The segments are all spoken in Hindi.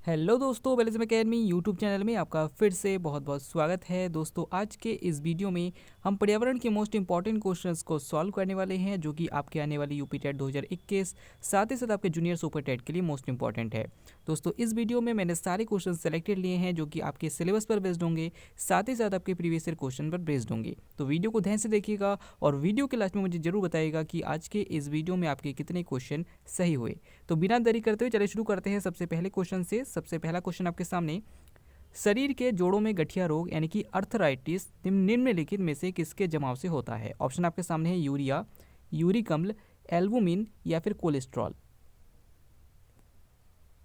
हेलो दोस्तों, वेलकम अकेडमी यूट्यूब चैनल में आपका फिर से बहुत बहुत स्वागत है। दोस्तों, आज के इस वीडियो में हम पर्यावरण के मोस्ट इंपॉर्टेंट क्वेश्चंस को सॉल्व करने वाले हैं, जो कि आपके आने वाली यूपी टेट 2021 साथ ही साथ आपके जूनियर सुपर टेट के लिए मोस्ट इंपॉर्टेंट है। दोस्तों, इस वीडियो में मैंने सारे क्वेश्चन सेलेक्टेड लिए हैं जो कि आपके सिलेबस पर बेस्ड होंगे, साथ ही साथ आपके प्रीवियस ईयर क्वेश्चन पर बेस्ड होंगे। तो वीडियो को ध्यान से देखिएगा और वीडियो के लास्ट में मुझे जरूर बताइएगा कि आज के इस वीडियो में आपके कितने क्वेश्चन सही हुए। तो बिना देरी करते हुए चलिए शुरू करते हैं सबसे पहले क्वेश्चन से। सबसे पहला क्वेश्चन आपके सामने, शरीर के जोड़ों में गठिया रोग यानी कि अर्थराइटिस निम्नलिखित में से किसके जमाव से होता है? ऑप्शन आपके सामने है यूरिया, यूरिक अम्ल, एल्बुमिन या फिर कोलेस्ट्रॉल।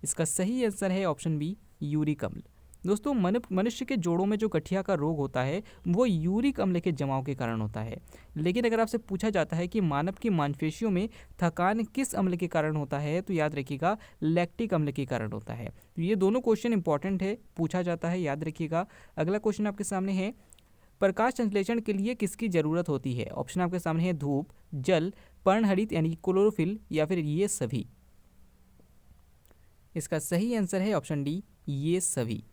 इसका सही आंसर है ऑप्शन बी, यूरिक अम्ल। दोस्तों, मनुष्य के जोड़ों में जो गठिया का रोग होता है वो यूरिक अम्ल के जमाव के कारण होता है। लेकिन अगर आपसे पूछा जाता है कि मानव की मांसपेशियों में थकान किस अम्ल के कारण होता है, तो याद रखिएगा लैक्टिक अम्ल के कारण होता है। तो ये दोनों क्वेश्चन इंपॉर्टेंट है, पूछा जाता है, याद रखिएगा। अगला क्वेश्चन आपके सामने है, प्रकाश संश्लेषण के लिए किसकी जरूरत होती है? ऑप्शन आपके सामने है धूप, जल, पर्णहरित यानी क्लोरोफिल या फिर ये सभी। इसका सही आंसर है ऑप्शन डी, ये सभी।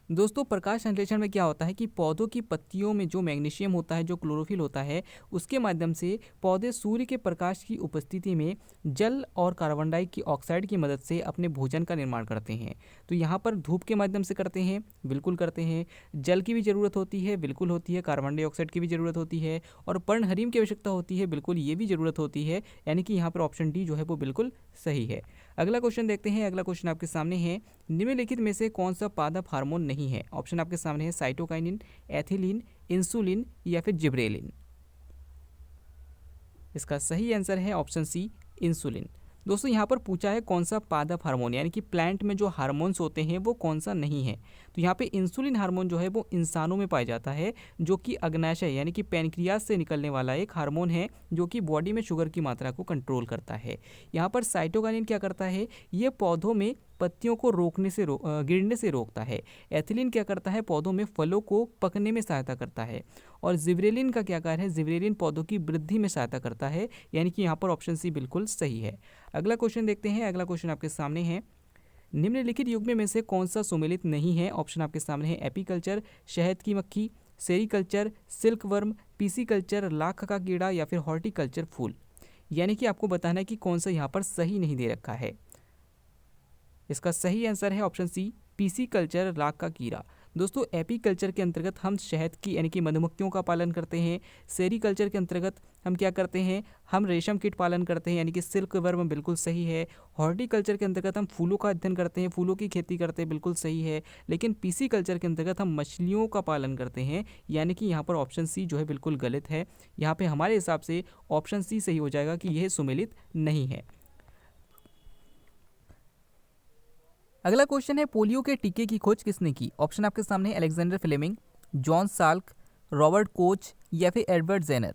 दोस्तों, प्रकाश संश्लेषण में क्या होता है कि पौधों की पत्तियों में जो मैग्नीशियम होता है, जो क्लोरोफिल होता है, उसके माध्यम से पौधे सूर्य के प्रकाश की उपस्थिति में जल और कार्बन डाइऑक्साइड की मदद से अपने भोजन का निर्माण करते हैं। तो यहाँ पर धूप के माध्यम से करते हैं, बिल्कुल करते हैं। जल की भी ज़रूरत होती है, बिल्कुल होती है। कार्बन डाइऑक्साइड की भी ज़रूरत होती है और पर्णहरिम की आवश्यकता होती है, बिल्कुल ये भी ज़रूरत होती है। यानी कि यहाँ पर ऑप्शन डी जो है वो बिल्कुल सही है। अगला क्वेश्चन देखते हैं। अगला क्वेश्चन आपके सामने है, निम्नलिखित में से कौन सा पादप हार्मोन नहीं है? ऑप्शन आपके सामने है साइटोकाइनिन, एथिलीन, इंसुलिन या फिर जिब्रेलिन। इसका सही आंसर है ऑप्शन सी, इंसुलिन। दोस्तों, यहाँ पर पूछा है कौन सा पादप हार्मोन यानी कि प्लांट में जो हार्मोन्स होते हैं वो कौन सा नहीं है। तो यहाँ पे इंसुलिन हार्मोन जो है वो इंसानों में पाया जाता है, जो कि अग्नाशय यानी कि पैनक्रियाज से निकलने वाला एक हार्मोन है, जो कि बॉडी में शुगर की मात्रा को कंट्रोल करता है। यहाँ पर साइटोकाइनिन क्या करता है, ये पौधों में पत्तियों को गिरने से रोकता है। एथिलीन क्या करता है, पौधों में फलों को पकने में सहायता करता है। और जिब्रेलिन का क्या कार्य है, जिब्रेलिन पौधों की वृद्धि में सहायता करता है। यानी कि यहाँ पर ऑप्शन सी बिल्कुल सही है। अगला क्वेश्चन देखते हैं। अगला क्वेश्चन आपके सामने है, निम्नलिखित युग्म में से कौन सा सुमेलित नहीं है? ऑप्शन आपके सामने है एपीकल्चर, शहद की मक्खी, sericulture, silk worm, pisciculture, lakh का कीड़ा या फिर हॉर्टिकल्चर फूल। यानी कि आपको बताना है कि कौन सा यहाँ पर सही नहीं दे रखा है। इसका सही आंसर है ऑप्शन सी, पीसी कल्चर, राख का कीड़ा। दोस्तों, एपीकल्चर के अंतर्गत हम शहद की यानी कि मधुमक्खियों का पालन करते हैं। सेरीकल्चर के अंतर्गत हम क्या करते हैं, हम रेशम कीट पालन करते हैं, यानी कि सिल्क वर्म, बिल्कुल सही है। हॉर्टिकल्चर के अंतर्गत हम फूलों का अध्ययन करते हैं, फूलों की खेती करते हैं, बिल्कुल सही है। लेकिन पीसी कल्चर के अंतर्गत हम मछलियों का पालन करते हैं। यानी कि यहाँ पर ऑप्शन सी जो है बिल्कुल गलत है। यहाँ पे हमारे हिसाब से ऑप्शन सी सही हो जाएगा कि यह सुमेलित नहीं है। अगला क्वेश्चन है, पोलियो के टीके की खोज किसने की? ऑप्शन आपके सामने है Alexander Fleming, John Salk, Robert Koch या फिर एडवर्ड जेनर।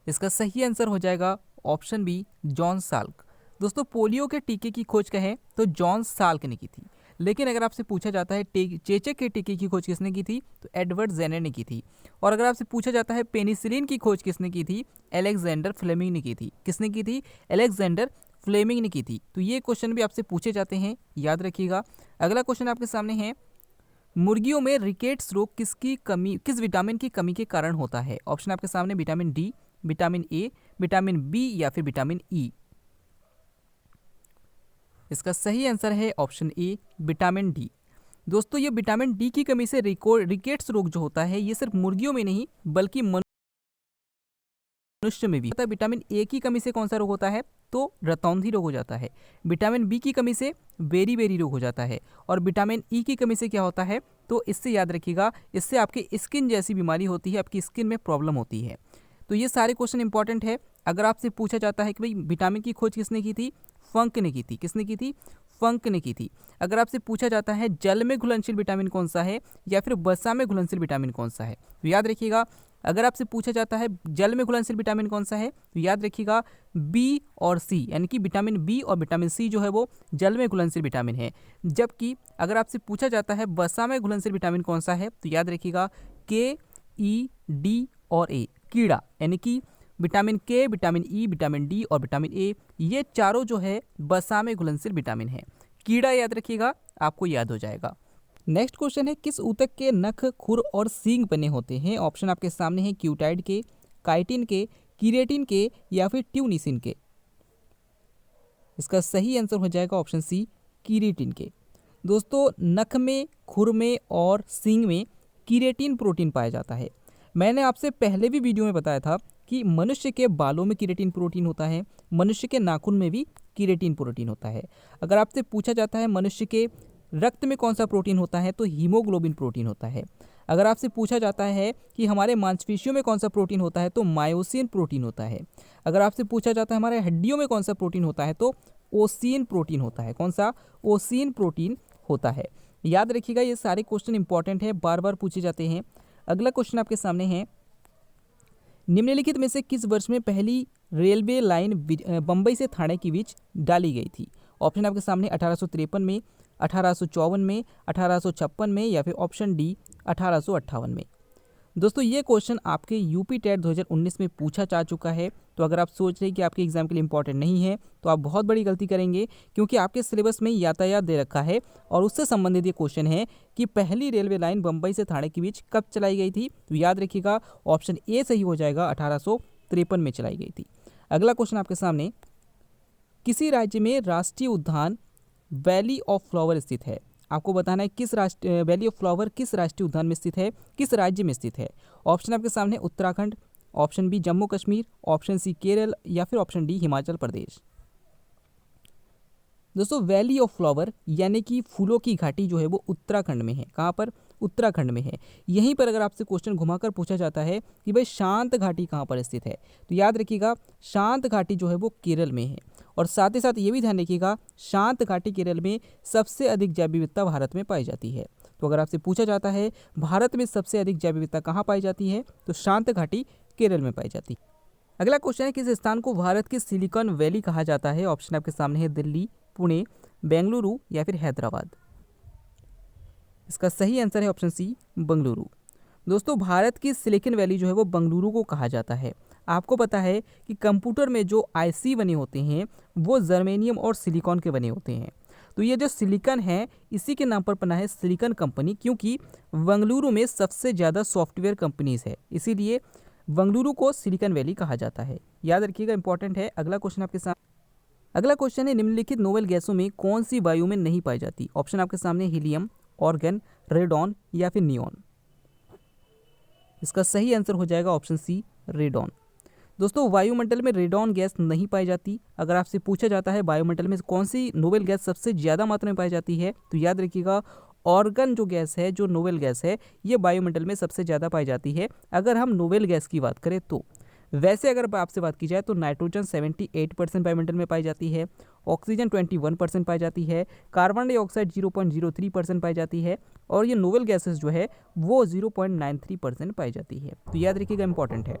इसका सही आंसर हो जाएगा ऑप्शन बी, जॉन साल्क। दोस्तों, पोलियो के टीके की खोज कहें तो जॉन साल्क ने की थी। लेकिन अगर आपसे पूछा जाता है चेचक के टीके की खोज किसने की थी, तो एडवर्ड जेनर ने की थी। और अगर आपसे पूछा जाता है पेनिसिलिन की खोज किसने की थी, अलेक्जेंडर फ्लेमिंग ने की थी। किसने की थी? अलेक्जेंडर फ्लेमिंग ने की थी। तो ये क्वेश्चन भी आपसे पूछे जाते हैं, याद रखिएगा। अगला क्वेश्चन आपके सामने है, मुर्गियों में रिकेट्स रोग किस विटामिन की कमी के कारण होता है? ऑप्शन आपके सामने vitamin D, vitamin A, vitamin B या फिर विटामिन ई। इसका सही आंसर है ऑप्शन ए, विटामिन डी। दोस्तों, ये विटामिन डी की कमी से रिकेट्स रोग जो होता है, ये सिर्फ मुर्गियों में नहीं बल्कि मनुष्य में भी होता है। विटामिन ए की कमी से कौन सा रोग होता है, तो रतौंधी रोग हो जाता है। विटामिन बी की कमी से बेरी बेरी रोग हो जाता है। और विटामिन ई की कमी से क्या होता है, तो इससे याद रखिएगा, इससे आपकी स्किन जैसी बीमारी होती है, आपकी स्किन में प्रॉब्लम होती है। तो ये सारे क्वेश्चन इंपॉर्टेंट है। अगर आपसे पूछा जाता है कि भाई विटामिन की खोज किसने की थी, फंक ने की थी। किसने की थी? फंक ने की थी। अगर आपसे पूछा जाता है जल में घुलनशील विटामिन कौन सा है या फिर वसा में घुलनशील विटामिन कौन सा है, तो याद रखिएगा, अगर आपसे पूछा जाता है जल में घुलनशील विटामिन कौन सा है, तो याद रखिएगा बी और सी, यानी कि विटामिन बी और विटामिन सी जो है वो जल में घुलनशील विटामिन है। जबकि अगर आपसे पूछा जाता है वसा में घुलनशील विटामिन कौन सा है, तो याद रखिएगा के, ई, डी और ए, कीड़ा, यानी कि विटामिन के, विटामिन ई, विटामिन डी और विटामिन ए, ये चारों जो है वसा में घुलनशील विटामिन है। कीड़ा याद रखिएगा, आपको याद हो जाएगा। नेक्स्ट क्वेश्चन है, किस ऊतक के नख, खुर और सींग बने होते हैं? ऑप्शन आपके सामने है क्यूटाइड के, काइटिन के, कीरेटिन के या फिर ट्यूनिसिन के। इसका सही आंसर हो जाएगा ऑप्शन सी, कीरेटिन के। दोस्तों नख में, खुर में और सींग में कीरेटिन प्रोटीन पाया जाता है। मैंने आपसे पहले भी वीडियो में बताया था कि मनुष्य के बालों में कीरेटिन प्रोटीन होता है, मनुष्य के नाखून में भी कीरेटिन प्रोटीन होता है। अगर आपसे पूछा जाता है मनुष्य के रक्त में कौन सा प्रोटीन होता है, तो हीमोग्लोबिन प्रोटीन होता है। अगर आपसे पूछा जाता है कि हमारे मांसपेशियों में कौन सा प्रोटीन होता है, तो मायोसिन प्रोटीन होता है। अगर आपसे पूछा जाता है हमारे हड्डियों में कौन सा प्रोटीन होता है, तो ओसिन प्रोटीन होता है। कौन सा? ओसिन प्रोटीन होता है। याद रखिएगा, ये सारे क्वेश्चन इंपॉर्टेंट है, बार बार पूछे जाते हैं। अगला क्वेश्चन आपके सामने है, निम्नलिखित में से किस वर्ष में पहली रेलवे लाइन बम्बई से थाने के बीच डाली गई थी? ऑप्शन आपके सामने 1853 में, 1854 में, 1856 में या फिर ऑप्शन डी 1858 में। दोस्तों ये क्वेश्चन आपके यूपी टेट 2019 में पूछा जा चुका है। तो अगर आप सोच रहे हैं कि आपके एग्जाम के लिए इंपॉर्टेंट नहीं है, तो आप बहुत बड़ी गलती करेंगे, क्योंकि आपके सिलेबस में यातायात दे रखा है और उससे संबंधित ये क्वेश्चन है कि पहली रेलवे लाइन बम्बई से थाने के बीच कब चलाई गई थी। तो याद रखिएगा, ऑप्शन ए सही हो जाएगा, 1853 में चलाई गई थी। अगला क्वेश्चन आपके सामने, किसी राज्य में राष्ट्रीय उद्यान वैली ऑफ फ्लावर स्थित है? आपको बताना है किस वैली ऑफ फ्लावर किस राष्ट्रीय उद्यान में स्थित है, किस राज्य में स्थित है। ऑप्शन आपके सामने Uttarakhand, option B Jammu Kashmir, option C Kerala या फिर ऑप्शन डी हिमाचल प्रदेश। दोस्तों वैली ऑफ फ्लावर यानी कि फूलों की घाटी जो है वो उत्तराखंड में है। कहाँ पर? उत्तराखंड में है। यहीं पर अगर आपसे क्वेश्चन घुमाकर पूछा जाता है कि भाई शांत घाटी कहाँ पर स्थित है, तो याद रखिएगा शांत घाटी जो है वो केरल में है। और साथ ही साथ ये भी ध्यान रखिएगा, शांत घाटी केरल में सबसे अधिक जैव विविधता भारत में पाई जाती है। तो अगर आपसे पूछा जाता है भारत में सबसे अधिक जैव विविधता कहाँ पाई जाती है, तो शांत घाटी केरल में पाई जाती है। अगला क्वेश्चन है, किस स्थान को भारत की सिलिकॉन वैली कहा जाता है? ऑप्शन आपके सामने है दिल्ली, पुणे, बेंगलुरु या फिर हैदराबाद। इसका सही आंसर है ऑप्शन सी, बेंगलुरु। दोस्तों भारत की सिलिकॉन वैली जो है वो बेंगलुरु को कहा जाता है। आपको पता है कि कंप्यूटर में जो आईसी बने होते हैं वो जर्मेनियम और सिलिकॉन के बने होते हैं। तो ये जो सिलिकॉन है इसी के नाम पर बना है सिलिकॉन कंपनी, क्योंकि बेंगलुरु में सबसे ज़्यादा सॉफ्टवेयर कंपनीज है, इसीलिए बेंगलुरु को सिलिकॉन वैली कहा जाता है। याद रखिएगा, इंपॉर्टेंट है। अगला क्वेश्चन आपके सामने, अगला क्वेश्चन है, निम्नलिखित नोबेल गैसों में कौन सी वायु में नहीं पाई जाती? ऑप्शन आपके सामने हीलियम, ऑर्गन, रेडॉन या फिर नियॉन। इसका सही आंसर हो जाएगा ऑप्शन सी, रेडॉन। दोस्तों वायुमंडल में रेडॉन गैस नहीं पाई जाती। अगर आपसे पूछा जाता है वायुमंडल में कौन सी नोबेल गैस सबसे ज़्यादा मात्रा में पाई जाती है, तो याद रखिएगा ऑर्गन जो गैस है, जो नोबेल गैस है, ये वायुमंडल में सबसे ज़्यादा पाई जाती है। अगर हम नोबेल गैस की बात करें तो वैसे अगर आपसे बात की जाए तो नाइट्रोजन 78% वायुमंडल में पाई जाती है, ऑक्सीजन 21% पाई जाती है, कार्बन डाइऑक्साइड 0.03% पाई जाती है और ये नोबेल गैसेस जो है वो 0.93% पाई जाती है। तो याद रखिएगा, इंपॉर्टेंट है।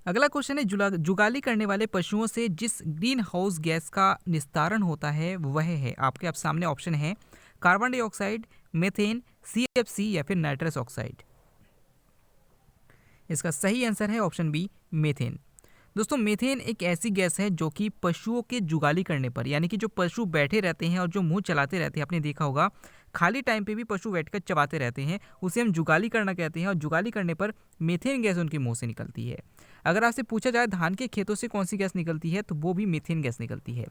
अगला क्वेश्चन है, जुगाली करने वाले पशुओं से जिस ग्रीन हाउस गैस का निस्तारण होता है वह है? आपके आप सामने ऑप्शन है कार्बन डाइऑक्साइड, मीथेन, सीएफसी या फिर नाइट्रस ऑक्साइड। इसका सही आंसर है ऑप्शन बी, मीथेन। दोस्तों मीथेन एक ऐसी गैस है जो कि पशुओं के जुगाली करने पर, यानी कि जो पशु बैठे रहते हैं और जो मुंह चलाते रहते हैं, आपने देखा होगा खाली टाइम पे भी पशु बैठकर चबाते रहते हैं, उसे हम जुगाली करना कहते हैं। और जुगाली करने पर मीथेन गैस उनके मुंह से निकलती है। अगर आपसे पूछा जाए धान के खेतों से कौन सी गैस निकलती है, तो वो भी मीथेन गैस निकलती है।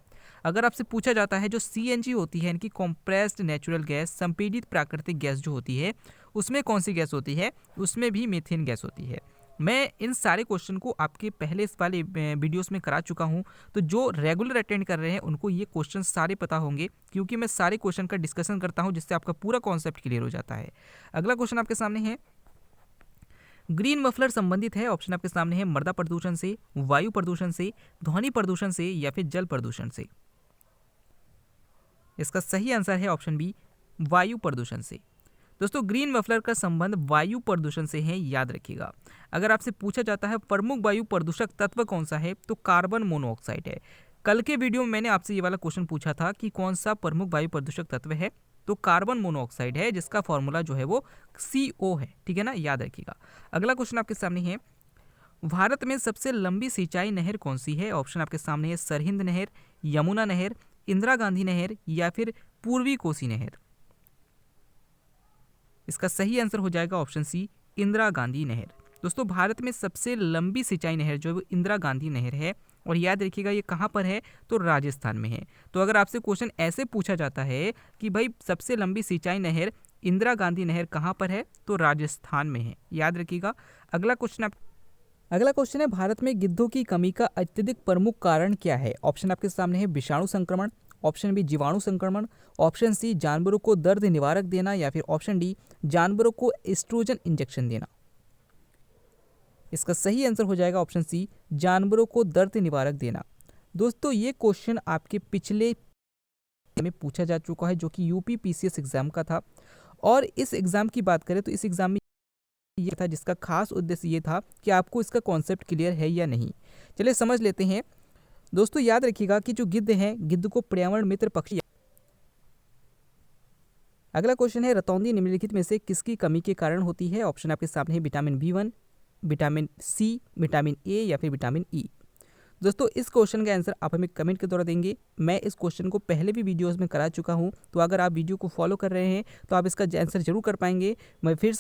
अगर आपसे पूछा जाता है जो सीएनजी होती है, इनकी कॉम्प्रेस्ड नेचुरल गैस, संपीड़ित प्राकृतिक गैस जो होती है, उसमें कौन सी गैस होती है, उसमें भी मीथेन गैस होती है। मैं इन सारे क्वेश्चन को आपके पहले इस वाले वीडियोस में करा चुका हूं, तो जो रेगुलर अटेंड कर रहे हैं उनको ये क्वेश्चन सारे पता होंगे, क्योंकि मैं सारे क्वेश्चन का डिस्कशन करता हूं जिससे आपका पूरा कॉन्सेप्ट क्लियर हो जाता है। अगला क्वेश्चन आपके सामने है, ग्रीन मफलर संबंधित है। ऑप्शन आपके सामने है मृदा प्रदूषण से, वायु प्रदूषण से, ध्वनि प्रदूषण से या फिर जल प्रदूषण से। इसका सही आंसर है ऑप्शन बी, वायु प्रदूषण से। दोस्तों ग्रीन मफलर का संबंध वायु प्रदूषण से है, याद रखिएगा। अगर आपसे पूछा जाता है प्रमुख वायु प्रदूषक तत्व कौन सा है, तो कार्बन मोनोऑक्साइड है। कल के वीडियो में मैंने आपसे ये वाला क्वेश्चन पूछा था कि कौन सा प्रमुख वायु प्रदूषक तत्व है, तो कार्बन मोनोऑक्साइड है, जिसका फॉर्मूला जो है वो CO है। ठीक है ना, याद रखिएगा। अगला क्वेश्चन आपके सामने है, भारत में सबसे लंबी सिंचाई नहर कौन सी है? ऑप्शन आपके सामने है सरहिंद नहर, यमुना नहर, इंदिरा गांधी नहर या फिर पूर्वी कोसी नहर? इसका सही आंसर हो जाएगा ऑप्शन सी, इंदिरा गांधी नहर। दोस्तों भारत में सबसे लंबी सिंचाई नहर जो है वो इंदिरा गांधी नहर है, और याद रखिएगा ये कहाँ पर है, तो राजस्थान में है। तो अगर आपसे क्वेश्चन ऐसे पूछा जाता है कि भाई सबसे लंबी सिंचाई नहर इंदिरा गांधी नहर कहाँ पर है, तो राजस्थान में है, याद रखिएगा। अगला क्वेश्चन है, भारत में गिद्धों की कमी का अत्यधिक प्रमुख कारण क्या है? ऑप्शन आपके सामने है, विषाणु संक्रमण, ऑप्शन बी जीवाणु संक्रमण, ऑप्शन सी जानवरों को दर्द निवारक देना, या फिर ऑप्शन डी जानवरों को एस्ट्रोजन इंजेक्शन देना। इसका सही आंसर हो जाएगा ऑप्शन सी, जानवरों को दर्द निवारक देना। दोस्तों ये क्वेश्चन आपके पिछले में पूछा जा चुका है, जो कि यूपी पीसीएस एग्जाम का था। और इस एग्जाम की बात करें तो इस एग्जाम में ये था, जिसका खास उद्देश्य ये था कि आपको इसका कॉन्सेप्ट क्लियर है या नहीं। चलिए समझ लेते हैं। दोस्तों याद रखिएगा कि जो गिद्ध हैं, गिद्ध को पर्यावरण मित्र पक्षी। अगला क्वेश्चन है, रतौंधी निम्नलिखित में से किसकी कमी के कारण होती है? ऑप्शन आपके सामने है, vitamin B1, vitamin C, vitamin A या फिर विटामिन ई। दोस्तों इस क्वेश्चन का आंसर आप हमें कमेंट के द्वारा देंगे। मैं इस क्वेश्चन को पहले भी वीडियोस में करा चुका हूं, तो अगर आप वीडियो को फॉलो कर रहे हैं तो आप इसका आंसर जरूर कर पाएंगे। मैं फिर